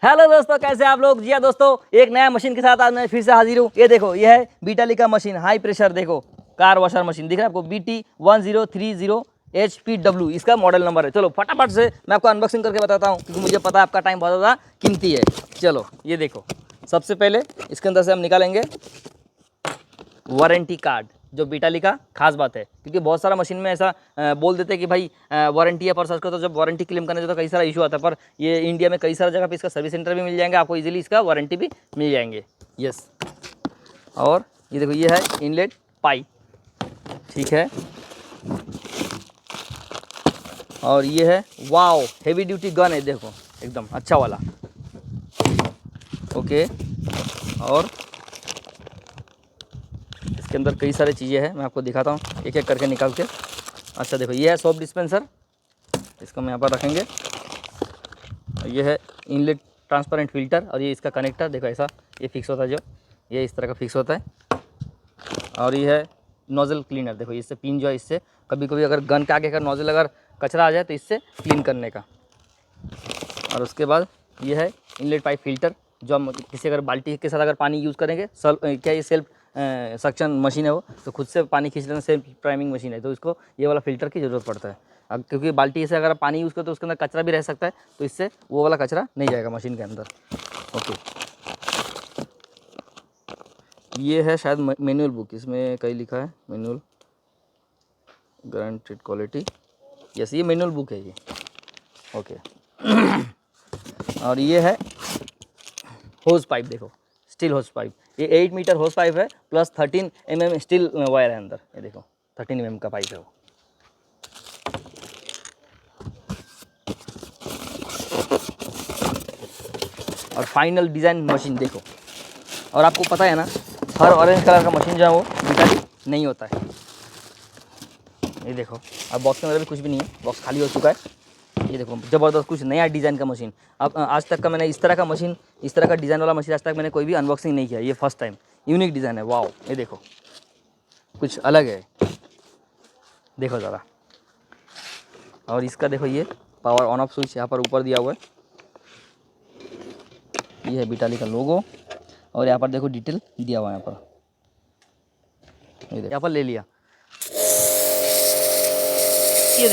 Hello दोस्तों, कैसे आप लोग। जी हाँ दोस्तों, एक नया मशीन के साथ आज मैं फिर से हाजिर हूँ। ये देखो, ये है बीटालिका मशीन, हाई प्रेशर देखो कार वॉशर मशीन दिख रहा है आपको, BT1030HPW इसका मॉडल नंबर है। चलो फटाफट से मैं आपको अनबॉक्सिंग करके बताता हूँ, क्योंकि मुझे पता है आपका टाइम बहुत ज़्यादा कीमती है। चलो ये देखो, सबसे पहले इसके अंदर से हम निकालेंगे वारंटी कार्ड, जो बीटालिका खास बात है, क्योंकि बहुत सारा मशीन में ऐसा बोल देते हैं कि भाई वारंटी है, पर सर्च करो तो जब वारंटी क्लेम करने जाओ तो कई सारा इशू आता है। पर ये इंडिया में कई सारा जगह पे इसका सर्विस सेंटर भी मिल जाएंगे आपको, इजीली इसका वारंटी भी मिल जाएंगे। यस, और ये देखो, ये है इनलेट पाइप, ठीक है। और ये है वाओ, हेवी ड्यूटी गन है, देखो एकदम अच्छा वाला। ओके, और इसके अंदर कई सारी चीज़ें हैं, मैं आपको दिखाता हूँ एक एक करके निकाल के। अच्छा देखो, ये है सोप डिस्पेंसर, इसको हम यहाँ पर रखेंगे। और ये है इनलेट ट्रांसपेरेंट फिल्टर, और ये इसका कनेक्टर देखो, ऐसा ये फिक्स होता है, जो ये इस तरह का फिक्स होता है। और ये है नोज़ल क्लीनर, देखो इससे पिन जो है, इससे कभी कभी अगर गन के आगे का नोज़ल अगर कचरा आ जाए तो इससे क्लीन करने का। और उसके बाद ये है इनलेट पाइप फिल्टर, जो हम किसी अगर बाल्टी के साथ अगर पानी यूज़ करेंगे, क्या ये सेल्फ सक्शन मशीन है वो, तो खुद से पानी खींच लेना, सेल्फ प्राइमिंग मशीन है, तो इसको ये वाला फ़िल्टर की ज़रूरत पड़ता है। अब क्योंकि बाल्टी से अगर आप पानी यूज़ करो तो उसके अंदर कचरा भी रह सकता है, तो इससे वो वाला कचरा नहीं जाएगा मशीन के अंदर। ओके, ये है शायद मैनुअल बुक, इसमें कहीं लिखा है मैनुअल गारंटेड क्वालिटी। यस, ये मैनुअल बुक है ये। ओके और ये है होज पाइप, देखो स्टील होज पाइप, ये 8 मीटर होज पाइप है, प्लस 13 mm स्टील वायर है अंदर, ये देखो 13 mm का पाइप है वो। और फाइनल डिज़ाइन मशीन देखो, और आपको पता है ना, हर ऑरेंज कलर का मशीन जो है वो बीटालिक नहीं होता है। ये देखो, अब बॉक्स के अंदर भी कुछ भी नहीं है, बॉक्स खाली हो चुका है। ये देखो ज़बरदस्त कुछ नया डिज़ाइन का मशीन। अब आज तक का मैंने इस तरह का मशीन, इस तरह का डिज़ाइन वाला मशीन आज तक मैंने कोई भी अनबॉक्सिंग नहीं किया, ये फर्स्ट टाइम। यूनिक डिज़ाइन है, वाओ, ये देखो कुछ अलग है, देखो ज़रा। और इसका देखो, ये पावर ऑन ऑफ स्विच यहाँ पर ऊपर दिया हुआ है, ये है बीटालिक का लोगो, और यहाँ पर देखो डिटेल दिया हुआ है यहाँ पर, ये देखो यहाँ पर ले लिया। ये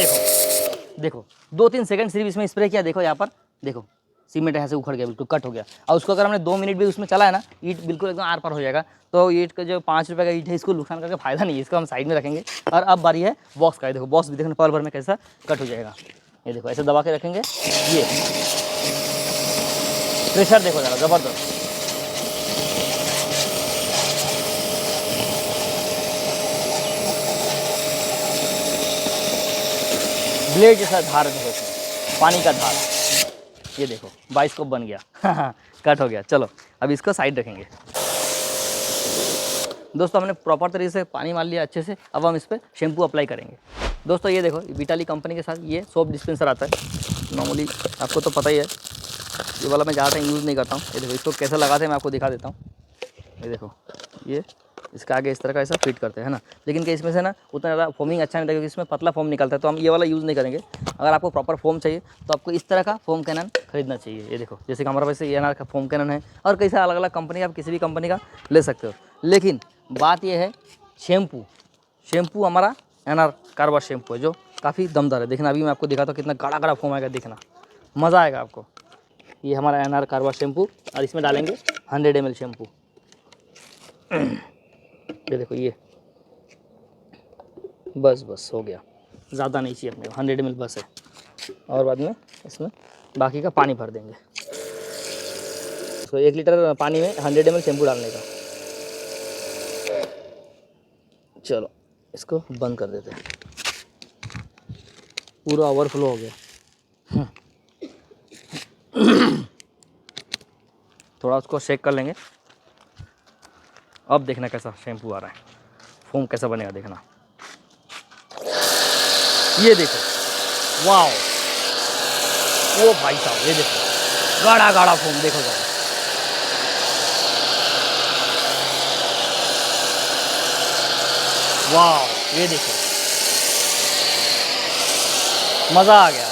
देखो 2-3 सेकंड सिर्फ इसमें स्प्रे किया, देखो यहाँ पर देखो सीमेंट यहाँ से उखड़ गया, बिल्कुल कट हो गया। और उसको अगर हमने 2 मिनट भी उसमें चला है ना, ईंट बिल्कुल एकदम आर पार हो जाएगा। तो ईंट का जो 5 रुपये का ईंट है, इसको नुकसान करके फायदा नहीं है, इसको हम साइड में रखेंगे। और अब बारी है बॉक्स का, देखो बॉक्स भी देखो पल भर में कैसा कट हो जाएगा। ये देखो ऐसे दबा के रखेंगे, ये प्रेशर देखो ज़रा ज़बरदस्त। ब्लेड जैसा धार देखो इसमें, पानी का धार, ये देखो बाइस्कोप बन गया कट हो गया। चलो अब इसको साइड रखेंगे। दोस्तों हमने प्रॉपर तरीके से पानी मार लिया अच्छे से, अब हम इस पर शैम्पू अप्लाई करेंगे। दोस्तों ये देखो, बीटालिक कंपनी के साथ ये सोप डिस्पेंसर आता है, नॉर्मली आपको तो पता ही है, ये वाला मैं ज़्यादा यूज़ नहीं करता हूँ। ये देखो इसको कैसे लगाते हैं मैं आपको दिखा देता हूँ। ये देखो, ये इसका आगे इस तरह का ऐसा फिट करते हैं ना, लेकिन कि इसमें से ना उतना ज़्यादा फोमिंग अच्छा नहीं लगेगा, क्योंकि इसमें पतला फोम निकलता है, तो हम ये वाला यूज़ नहीं करेंगे। अगर आपको प्रॉपर फोम चाहिए तो आपको इस तरह का फोम कैनन खरीदना चाहिए। ये देखो, जैसे कि हमारे पास एनआर का फोम कैनन है, और कई सारे अलग अलग कंपनी, आप किसी भी कंपनी का ले सकते हो। लेकिन बात यह है, शैम्पू हमारा एनआर कार्बा शैम्पू है, जो काफ़ी दमदार है। देखना अभी मैं आपको दिखाता हूँ कितना गाढ़ा गाढ़ा फोम आएगा, देखना मज़ा आएगा आपको। ये हमारा एनआर कार्बा शैम्पू, और इसमें डालेंगे 100 ml शैम्पू। ये देखो, ये बस हो गया, ज़्यादा नहीं चाहिए अपने को, 100 ml बस है। और बाद में इसमें बाकी का पानी भर देंगे। तो 1 लीटर पानी में 100 ml शैम्पू डालने का। चलो इसको बंद कर देते हैं, पूरा ओवरफ्लो हो गया। थोड़ा उसको शेक कर लेंगे। अब देखना कैसा शैम्पू आ रहा है, फोम कैसा बनेगा देखना। ये देखो, वाओ, वो भाई साहब, ये देखो गाढ़ा गाढ़ा फोम, देखो ज़रा, वाओ, ये देखो मज़ा आ गया।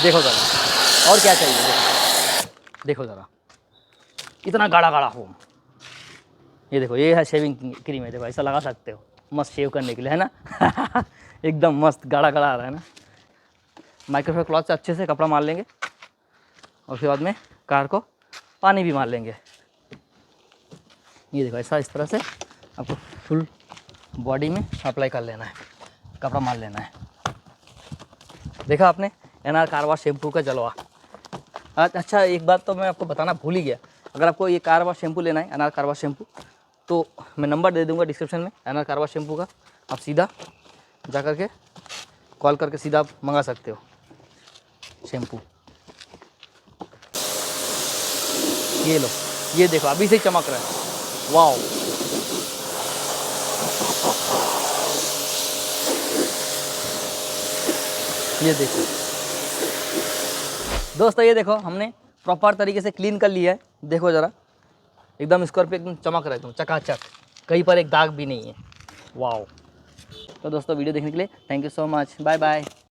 देखो ज़रा, और क्या चाहिए, देखो ज़रा, इतना गाढ़ा गाढ़ा फोम। ये देखो, ये है शेविंग क्रीम है, देखो ऐसा लगा सकते हो मस्त शेव करने के लिए, है ना। एकदम मस्त गाढ़ा गाढ़ा आ रहा है ना। माइक्रोफाइबर क्लॉथ से अच्छे से कपड़ा मार लेंगे और फिर बाद में कार को पानी भी मार लेंगे। ये देखो, ऐसा इस तरह से आपको फुल बॉडी में अप्लाई कर लेना है, कपड़ा मार लेना है। देखा आपने एनआर कार वॉश शैम्पू का जलवा। अच्छा, एक बात तो मैं आपको बताना भूल ही गया, अगर आपको ये कार वॉश शैम्पू लेना है, एनआर कार वॉश शैम्पू, तो मैं नंबर दे दूंगा डिस्क्रिप्शन में एनआर कार वॉश शैम्पू का। आप सीधा जा करके कॉल करके सीधा आप मंगा सकते हो शैम्पू। ये लो, ये देखो अभी से चमक रहा है, वाओ। ये देखो दोस्तों, ये देखो हमने प्रॉपर तरीके से क्लीन कर लिया है। देखो ज़रा, एकदम स्क्वायर पे एकदम चमक रहा है, एकदम चकाचक, कहीं पर एक दाग भी नहीं है, वाओ। तो दोस्तों वीडियो देखने के लिए thank you so much, bye bye.